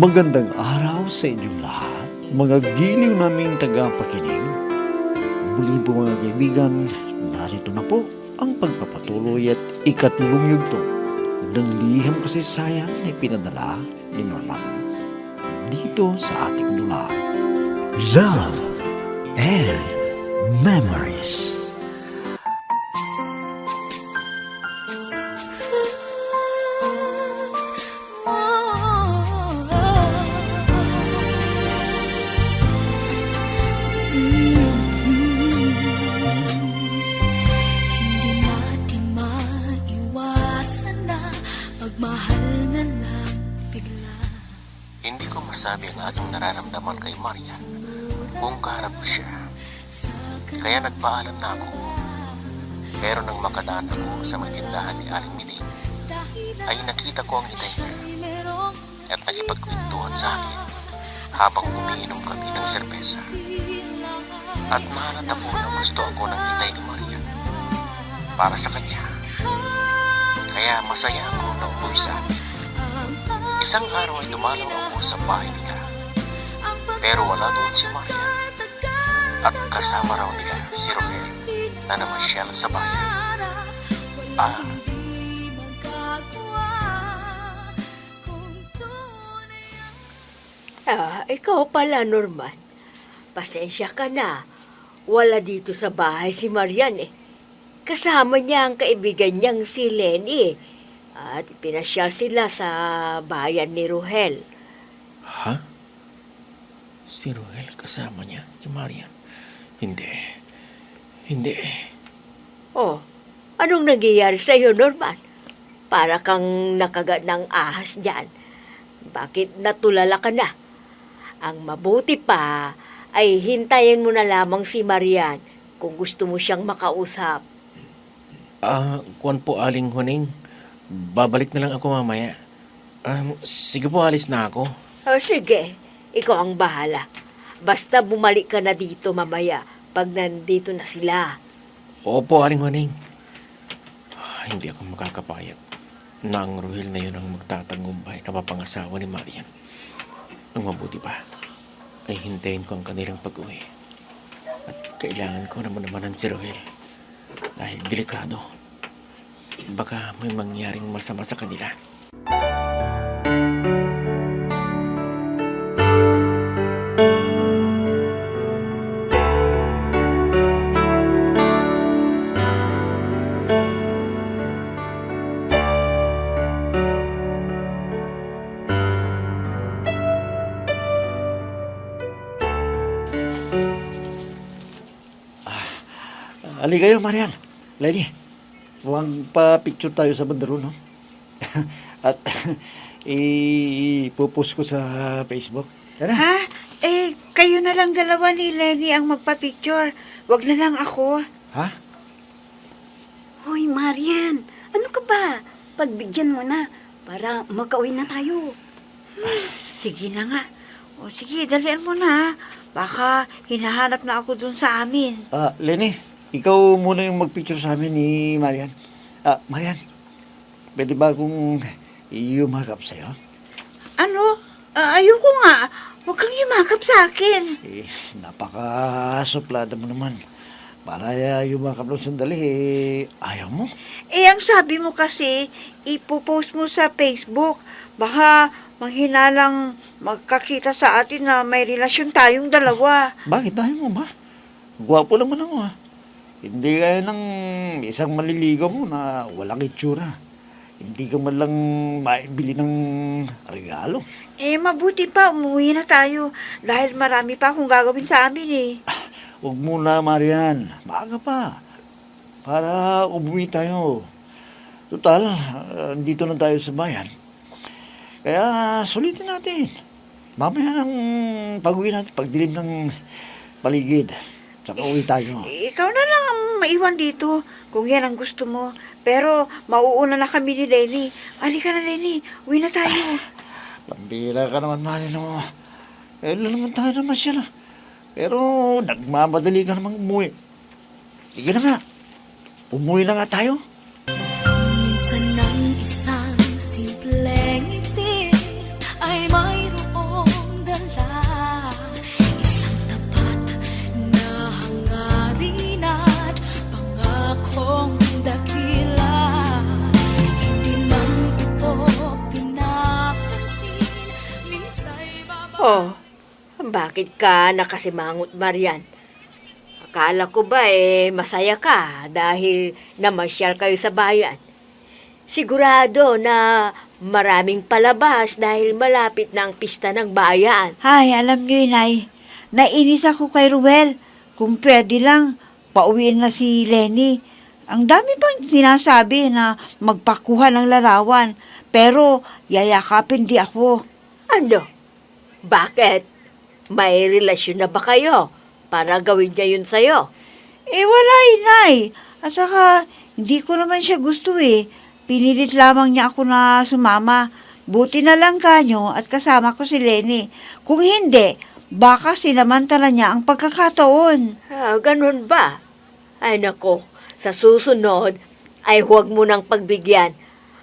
Magandang araw sa inyong lahat, mga giliw naming tagapakinig. Muli po mga kaibigan, narito na po ang pagpapatuloy at ikatlong yugto ng liham kasaysayan na ipinadala ni Norman dito sa ating dula. Love and Memories. Hindi ko masabi ang aking nararamdaman kay Maria kung kaharap ko siya. Kaya nagpaalam na ako. Pero nang makadaan ako sa may tindahan ni Aling Miling, ay nakita ko ang itay niya at nakipagkwentuhan sa akin habang umiinom kami ng serbesa. At mahalata po na gusto ako ng itay ni Maria para sa kanya. Kaya masaya ako na umuwi sa amin. Isang araw ay dumalaw ako sa bahay nila. Pero wala doon si Maria. At kasama raw nila si Romel na namasyal sa bayan. Ikaw pala, Norman. Pasensya ka na. Wala dito sa bahay si Marian eh. Kasama niya ang kaibigan niyang si Lenny at pinasyal sila sa bayan ni Ruhel. Ha? Si Ruhel kasama niya si Maria? Hindi. Oh, anong nangyayari sa'yo, Norman? Para kang nakagat ng ahas dyan. Bakit natulala ka na? Ang mabuti pa ay hintayin mo na lamang si Marian kung gusto mo siyang makausap. Kuwan po, Aling Huning. Babalik na lang ako mamaya. Sige po, alis na ako. Sige, ikaw ang bahala. Basta bumalik ka na dito mamaya pag nandito na sila. Opo, Aling Huning. Hindi ako makakapayag na ang Ruhel na yun ang magtatangumbay na mapangasawa ni Marian. Ang mabuti pa ay hintayin ko ang kanilang pag-uwi. At kailangan ko naman si Ruhel dahil delikado. Baka may mangyaring masama sa kanila. Ali kayo, Marian. Lenny, mukhang pa-picture tayo sa bandaro, no? At ipopost ko sa Facebook. Yan na. Ha? Kayo na lang dalawa ni Lenny ang magpa-picture. Wag na lang ako. Ha? Hoy, Marian, ano ka ba? Pagbigyan mo na para makauwi na tayo. Sige na nga. O sige, dalian mo na. Baka hinahanap na ako dun sa amin. Lenny, ikaw muna yung magpicture sa amin ni Marian. Marian, pwede ba akong yumakap sa'yo? Ano? Ayoko nga. Huwag kang yumakap sa akin. Napaka-suplada mo naman. Para yumakap lang sandali, ayaw mo. Ang sabi mo kasi, ipopost mo sa Facebook. Baka manghinalang magkakita sa atin na may relasyon tayong dalawa. Bakit? Ayaw mo ba? Gwapo naman ako, Hindi kaya ng isang maliligaw mo na walang itsura. Hindi ka man lang maibili ng regalo. Mabuti pa, umuwi na tayo. Dahil marami pa akong gagawin sa amin Huwag muna, Marian. Maaga pa. Para umuwi tayo. Total, dito na tayo sa bayan. Kaya sulitin natin. Mamaya ng pag-uwi natin, pagdilim ng paligid. Saka uwi tayo. Ikaw na lang ang maiwan dito kung yan ang gusto mo. Pero mauuna na kami ni Lenny. Halika na, Lenny. Uwi na tayo. Pambira ka naman, Marian. Naman tayo naman siya. Pero nagmamadali ka namang umuwi. Sige na nga. Umuwi na nga tayo. Minsan ng isang simpleng ngiti ay mayroon Oh, bakit ka nakasimangot, Marian? Akala ko ba masaya ka dahil namasyal kayo sa bayan. Sigurado na maraming palabas dahil malapit na ang pista ng bayan. Ay, alam niyo, Inay, nainis ako kay Ruel. Kung pwede lang, pauwiin na si Lenny. Ang dami pang sinasabi na magpakuha ng larawan, pero yayakapin di ako. Ano? Bakit? May relasyon na ba kayo para gawin niya yun sa'yo? Wala, Inay. At saka, hindi ko naman siya gusto eh. Pinilit lamang niya ako na sumama. Buti na lang kanyo at kasama ko si Lenny. Kung hindi, baka sinamantala niya ang pagkakataon. Ganun ba? Ay nako, sa susunod ay huwag mo nang pagbigyan.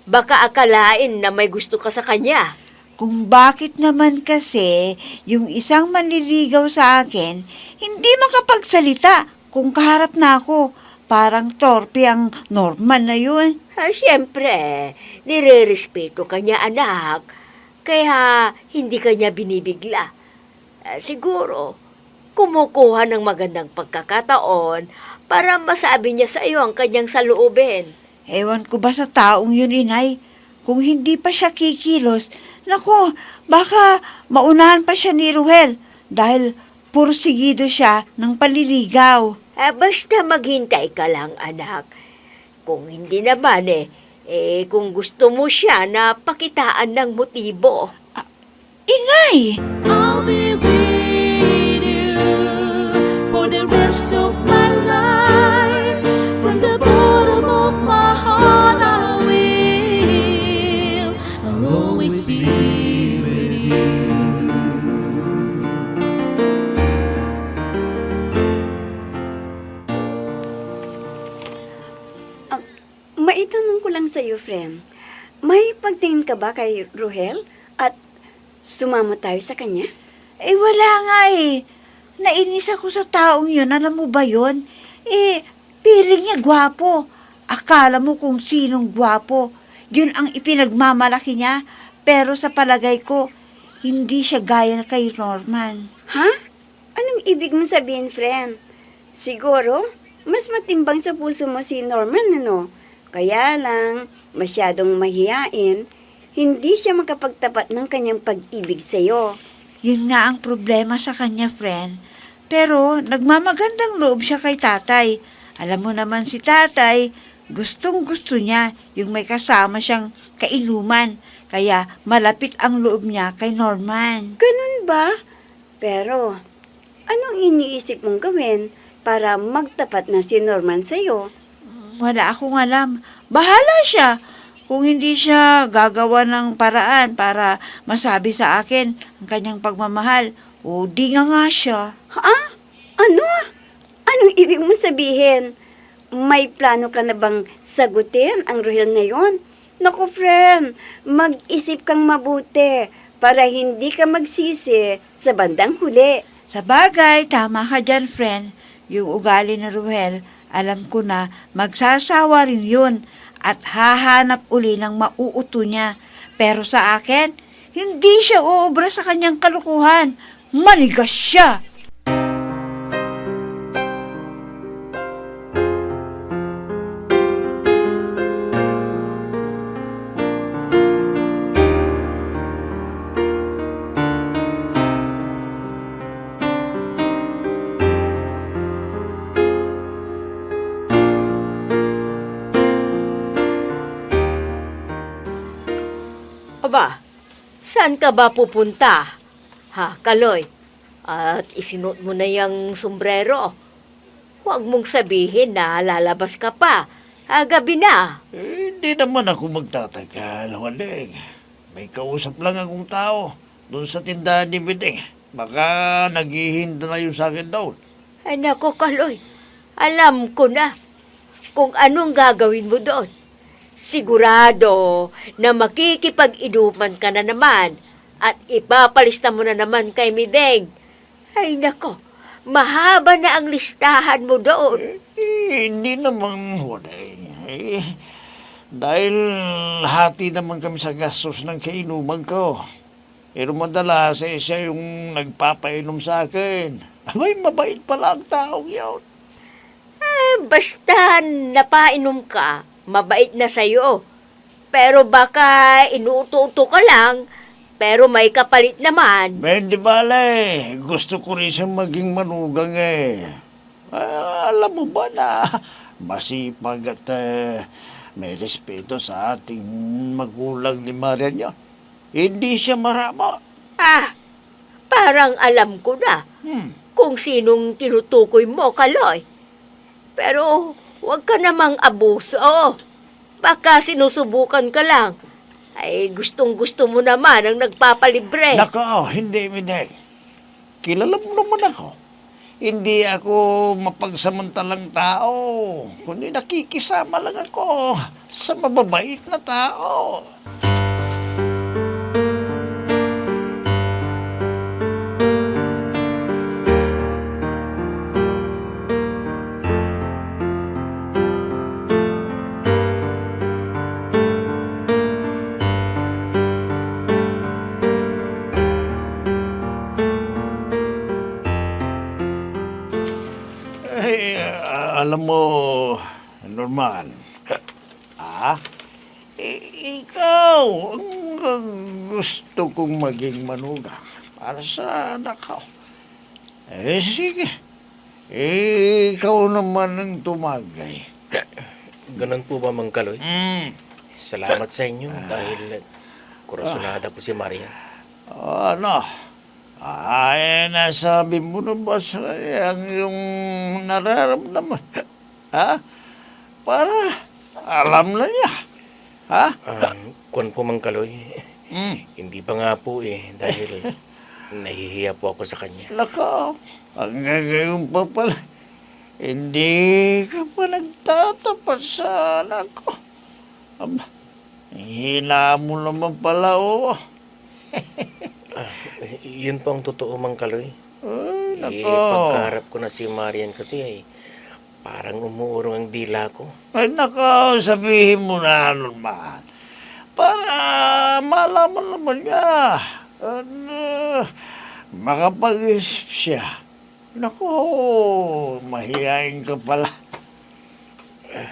Baka akalain na may gusto ka sa kanya. Kung bakit naman kasi yung isang manliligaw sa akin, hindi makapagsalita kung kaharap na ako. Parang torpe ang Norman na yun. Siyempre, nire-respeto ka niya, anak. Kaya hindi ka niya binibigla. Siguro, kumukuha ng magandang pagkakataon para masabi niya sa iyo ang kanyang saloobin. Ewan ko ba sa taong yun, Inay? Kung hindi pa siya kikilos, nako, baka maunahan pa siya ni Ruel dahil pursigido siya ng paliligaw. Basta maghintay ka lang, anak. Kung hindi naman kung gusto mo siya na pakitaan ng motibo. Inay! I'll be with you for the rest of my life. From the bottom of my heart, I will. I'll always be with you. Maitanong ko lang sa iyo, friend. May pagtingin ka ba kay Ruhel at sumama tayo sa kanya? Wala nga eh. Nainis ako sa taong yun. Alam mo ba yun? Piling niya gwapo. Akala mo kung sinong gwapo. Yun ang ipinagmamalaki niya. Pero sa palagay ko, hindi siya gaya kay Norman. Ha? Anong ibig mong sabihin, friend? Siguro, mas matimbang sa puso mo si Norman, ano? Kaya lang, masyadong mahiyain, hindi siya makapagtapat ng kanyang pag-ibig sa'yo. Yun nga ang problema sa kanya, friend. Pero nagmamagandang loob siya kay tatay. Alam mo naman si tatay, gustong-gusto niya yung may kasama siyang kainuman. Kaya malapit ang loob niya kay Norman. Ganun ba? Pero, anong iniisip mong gawin para magtapat na si Norman sa'yo? Wala akong alam. Bahala siya. Kung hindi siya gagawa ng paraan para masabi sa akin ang kanyang pagmamahal, o di nga siya. Ha? Ano? Anong ibig mong sabihin? May plano ka na bang sagutin ang Ruhel na yon? Naku, friend, mag-isip kang mabuti para hindi ka magsisi sa bandang huli. Sa bagay, tama ka dyan, friend. Yung ugali na Ruhel, alam ko na magsasawa rin yun at hahanap uli ng mauuto niya. Pero sa akin, hindi siya uubra sa kanyang kalukuhan. Manigas siya! Aba, saan ka ba pupunta? Ha, Kaloy? At isinuot mo na yung sombrero. Huwag mong sabihin na lalabas ka pa. Gabi na. Hindi naman ako magtatagal, Waling. May kausap lang akong tao doon sa tindahan ni Biding. Baka naghihinda na yun sa akin daw. Ay nako, Kaloy. Alam ko na kung anong gagawin mo doon. Sigurado na makikipag-inuman ka na naman at ipapalista mo na naman kay Mideng. Ay nako, mahaba na ang listahan mo doon. Hindi naman, Waling. Dahil hati naman kami sa gastos ng kainuman ko. Pero madalas siya yung nagpapainom sa akin. Abay, mabait pala ang taong yun. Basta napainom ka, mabait na sa'yo. Pero baka inuuto-uto ka lang, pero may kapalit naman. Ben, di bale, gusto ko rin siyang maging manugang alam mo ba na masipag at may respeto sa ating magulang ni Marian niya. Hindi siya marama. Parang alam ko na kung sinong tinutukoy mo, Kaloy. Pero huwag ka namang abuso. Baka sinusubukan ka lang. Ay, gustong-gusto mo naman ang nagpapalibre. Nako, hindi, Mineng. Kilala mo naman ako. Hindi ako mapagsamantalang tao. Kundi nakikisama lang ako sa mababait na tao. Alam mo, Norman, ikaw ang gusto kong maging manugang para sa anak ko. Sige. Ikaw naman ang tumagay. Ganun po ba, Mang Kaloy? Salamat sa inyo Ah. dahil kurasonada po si Maria. Ano? Nasabi mo na ba sa ang yung nararamdaman? Para alam na niya. Kung po, Mang Kaloy, Hmm. hindi pa nga po dahil nahihiya po ako sa kanya. Nako, hanggang ngayon pa pala, hindi ka pa nagtatapat sa anak ko. Aba, hina mo naman pala, Yun po ang totoo, Mang Kaloy. Ay, nako. Pagkaharap ko na si Marian kasi parang umuurong ang dila ko. Ay, nako, sabihin mo na, Norman. Para malaman naman niya. At makapag-isip siya. Nako, mahihain ka pala.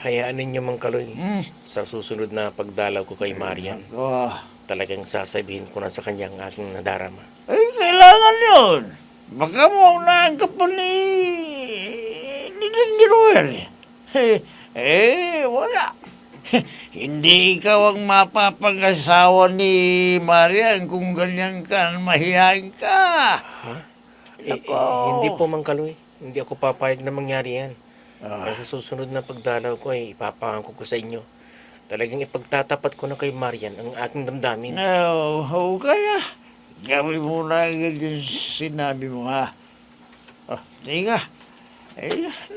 Hayaan ninyo, Mang Kaloy. Hmm. Sa susunod na pagdalaw ko kay Marian, Nako. talagang sasabihin ko na sa kanya ang aking nadarama. Ay, kailangan yun. Baka maunahan ka pa ni Roel. Wala. Hindi ikaw ang mapapangasawa ni Marian kung ganyan ka, mahihain ka. Nako. Hindi po, Mang Kaloy. Hindi ako papayag na mangyari yan. Sa susunod na pagdalaw ko ipapangako ko sa inyo. Talagang ipagtatapat ko na kay Marian ang aking damdamin. Kaya gawin mo na agad yung sinabi mo, ha? Tinga.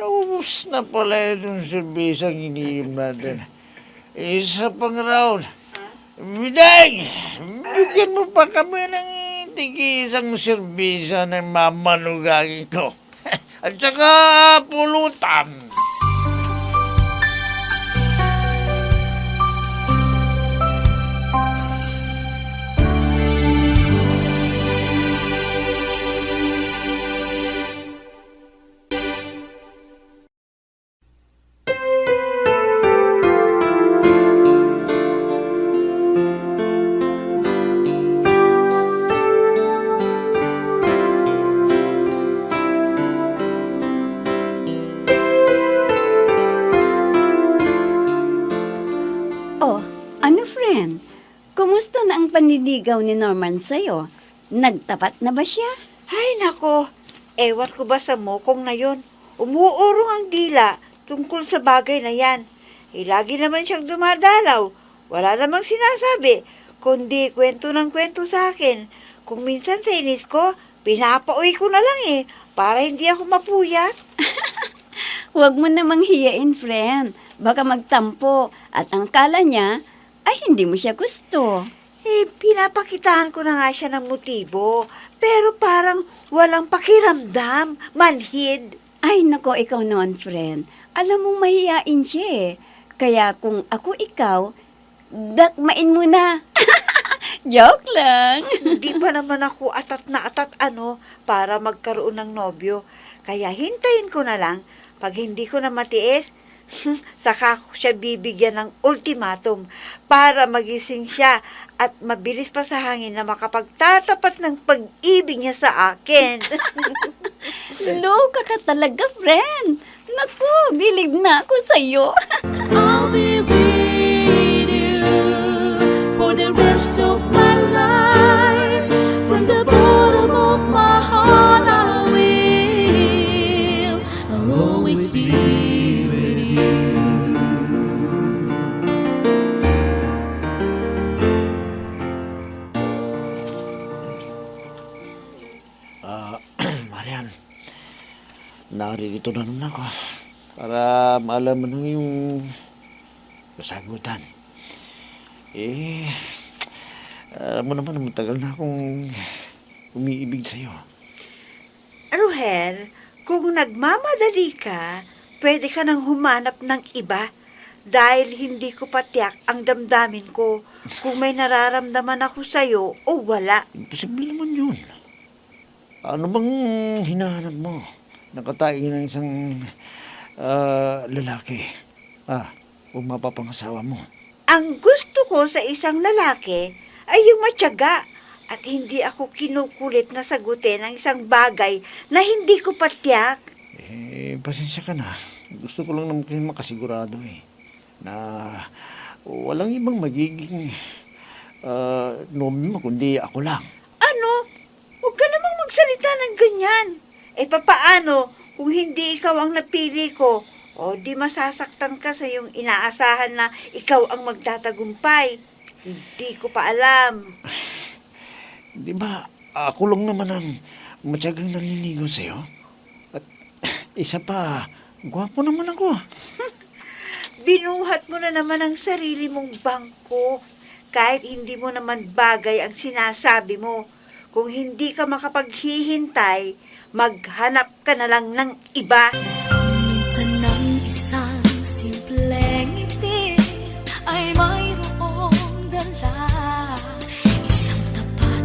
Naubos na pala yung serbisang iniinom natin. Isa pang round. Miday! Bigyan mo pa kami ng tig-isang serbisa ng mamanugagin ko. At saka pulutan. Oh, ano friend? Kumusta na ang panliligaw ni Norman sa'yo? Nagtapat na ba siya? Ay, nako. Ewan ko ba sa mokong na yon? Umuurong ang dila tungkol sa bagay na yan. Lagi naman siyang dumadalaw. Wala namang sinasabi, kundi kwento ng kwento sa akin. Kung minsan sa inis ko, pinapauwi ko na lang para hindi ako mapuyat. Huwag mo namang hiyain, friend. Baka magtampo at ang kala niya ay hindi mo siya gusto. Pinapakitaan ko na nga siya ng motibo, pero parang walang pakiramdam, manhid. Ay, nako, ikaw noon, friend. Alam mong mahiyain siya Kaya kung ako ikaw, dakmain mo na. Joke lang. Hindi pa naman ako atat na atat para magkaroon ng nobyo. Kaya hintayin ko na lang. Pag hindi ko na matiis, saka ko siya bibigyan ng ultimatum para magising siya at mabilis pa sa hangin na makapagtatapat ng pag-ibig niya sa akin. Loka ka talaga, friend. Naku, bilig na ako sa'yo. I'll be with you for the rest of my life. From the bottom of my heart, I will. I'll always be with you. Marian, naririto na naman ako para malaman mo yung kasagutan. Alam mo naman, matagal na akong umiibig sa'yo. Ruhel, kung nagmamadali ka, pwede ka nang humanap ng iba dahil hindi ko patiyak ang damdamin ko kung may nararamdaman ako sa'yo o wala. Imposible naman yun. Ano bang hinahanap mo? Nakatae ng isang lalaki. O mapapangasawa mo. Ang gusto ko sa isang lalaki ay yung matyaga at hindi ako kinukulit na sagutin ang isang bagay na hindi ko patiyak. Pasensya ka na. Gusto ko lang naman kayo makasigurado na walang ibang magiging nobyo mo kundi ako lang. Ano? Huwag ka namang magsalita ng ganyan. Papaano kung hindi ikaw ang napili ko? O di masasaktan ka sa yung inaasahan na ikaw ang magtatagumpay. Hindi ko pa alam. Di ba, ako lang naman ang matyagang naliligo sa'yo? At isa pa, gwapo naman ako. Binuhat mo na naman ang sarili mong bangko. Kahit hindi mo naman bagay ang sinasabi mo. Kung hindi ka makapaghihintay, maghanap ka na lang ng iba. Minsan ng isang simpleng ngiti ay mayroong dala, isang tapat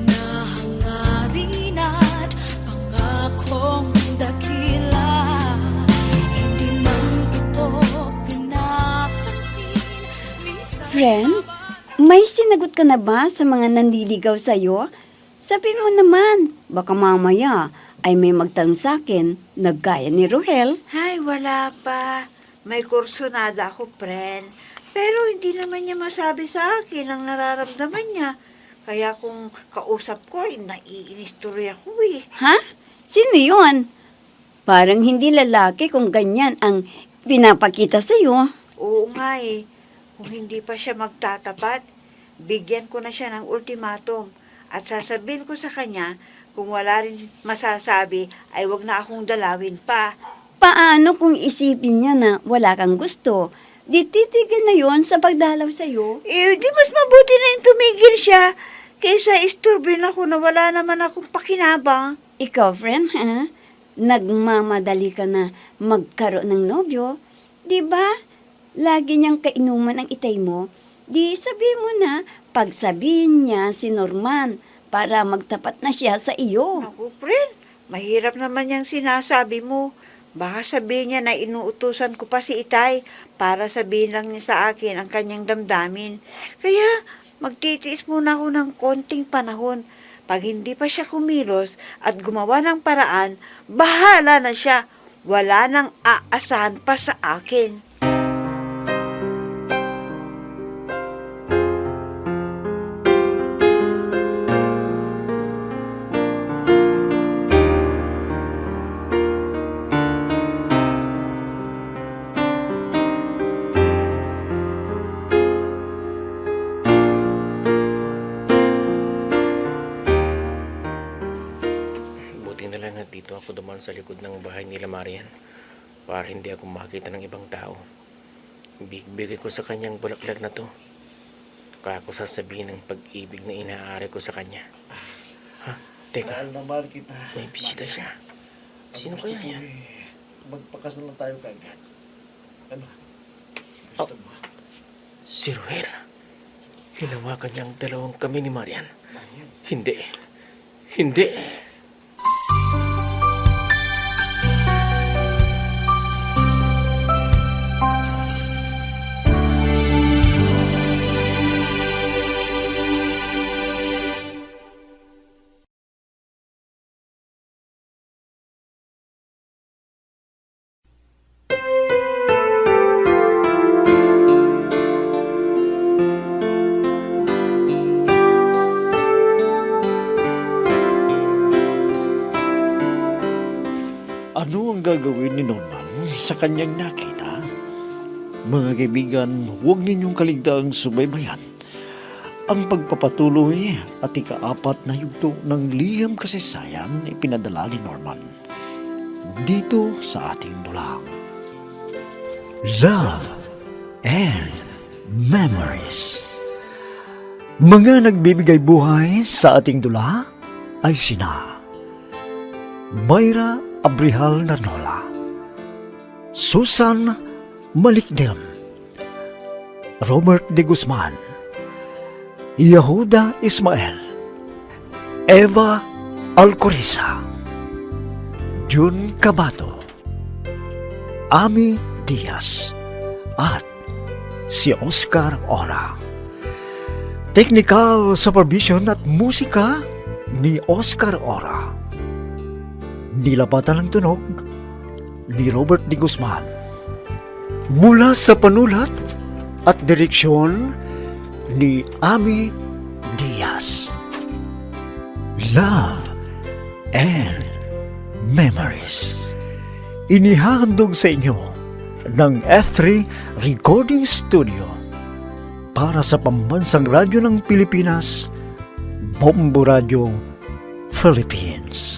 na hangarin at pangakong dakila. Hindi man ito pinapansin. Friend, may sinagot ka na ba sa mga nandiligaw sa'yo? Sabi mo naman, baka mamaya ay may magtanong sa akin na gaya ni Rohel. Ay, wala pa. May kursunada ako, friend. Pero hindi naman niya masabi sa akin ang nararamdaman niya. Kaya kung kausap ko, ay naiinis tuloy ako Ha? Sino yun? Parang hindi lalaki kung ganyan ang pinapakita sa'yo. Oo nga Kung hindi pa siya magtatapat, bigyan ko na siya ng ultimatum. At sasabihin ko sa kanya, kung wala rin masasabi, ay wag na akong dalawin pa. Paano kung isipin niya na wala kang gusto? Di titigil na yon sa pagdalaw sa'yo? Di mas mabuti na yung tumigil siya kaysa isturbin ako na wala naman akong pakinabang. Ikaw, friend, ha? Nagmamadali ka na magkaroon ng nobyo? Di ba? Lagi niyang kainuman ang itay mo. Di sabihin mo na pagsabihin niya si Norman para magtapat na siya sa iyo. Naku, friend, mahirap naman yung sinasabi mo. Baka sabihin niya na inuutusan ko pa si Itay para sabihin lang niya sa akin ang kanyang damdamin. Kaya magtitiis muna ako ng konting panahon. Pag hindi pa siya kumilos at gumawa ng paraan, bahala na siya. Wala nang aasahan pa sa akin. Buti na lang na dito ako dumaan sa likod ng bahay nila Marian para hindi ako makita ng ibang tao. Bigay ko sa kanyang bulaklak na to. Kaya ako sasabihin ng pag-ibig na inaari ko sa kanya. Ha? Teka, Mahal na mahal kita. may bisita siya. Sino kaya yan? Magpakasal na tayo kaagad. Ano? Gusto mo? Si Ruel. Hinawakan niya ang dalawang kami ni Marian. Hindi. Hindi. Ano ang gagawin ni Norman sa kanyang nakita? Mga kaibigan, huwag ninyong kaligtaang subaybayan ang pagpapatuloy at ikaapat na yugto ng liham kasaysayan na ipinadala ni Norman dito sa ating dulang. Love and Memories. Mga nagbibigay buhay sa ating dula ay sina Mayra Abrihal Narnola, Susan Malikdem, Robert de Guzman, Yehuda Ismael, Eva Alcoriza, Jun Cabato, Ami Diaz, at si Oscar Ora. Technical supervision at musika ni Oscar Ora. Nilapatan ng tunog ni Robert de Guzman. Mula sa panulat at direksyon ni Ami Diaz. Love and Memories. Inihahandog sa inyo ng F3 Recording Studio para sa Pambansang Radyo ng Pilipinas, Bombo Radio, Philippines.